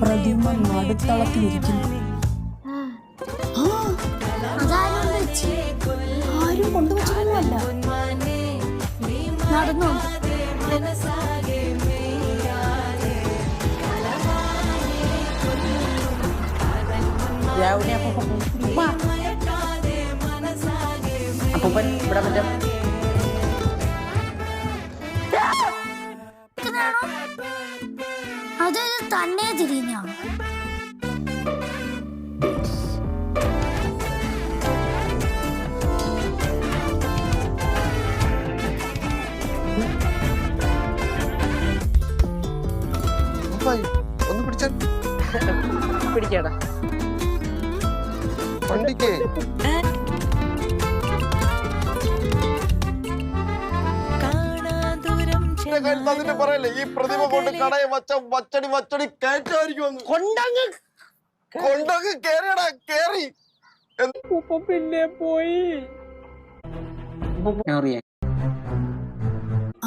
പ്രതിമ നടുത്തളത്തിലിരിക്കുന്നു. ആരും കൊണ്ടുവച്ചൊന്നുമല്ല. നടന്നു. അത് തന്നെ തിരിഞ്ഞാണ്. ഒന്ന് പിടിച്ചാൽ പിടിക്കാടാ വണ്ടിക്ക്. അതിന്റെ പറയല്ലേ ഈ പ്രതിമ കൊണ്ട് കടയെ വച്ചടി കയറ്റായിരിക്കും. കൊണ്ടങ്ങ് കേറിയടാ, കേറി. പിന്നെ പോയി.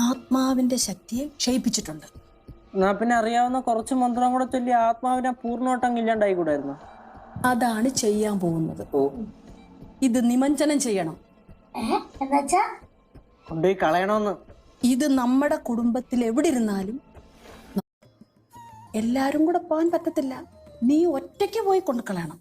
ആത്മാവിന്റെ ശക്തിയെ ക്ഷയിപ്പിച്ചിട്ടുണ്ട്. എന്നാ പിന്നെ അറിയാവുന്ന കുറച്ച് മന്ത്രം കൂടെ ചൊല്ലി ആത്മാവിനെ പൂർണ്ണമായിട്ടങ്ങ് ഇല്ലാണ്ടായി കൂടായിരുന്നു. അതാണ് ചെയ്യാൻ പോകുന്നത്. ഇത് നിമഞ്ജനം ചെയ്യണം. കൊണ്ടുപോയി കളയണമെന്ന്. ഇത് നമ്മുടെ കുടുംബത്തിൽ എവിടെ ഇരുന്നാലും എല്ലാരും കൂടെ പോകാൻ പറ്റത്തില്ല. നീ ഒറ്റയ്ക്ക് പോയി കൊണ്ട് കളയണം.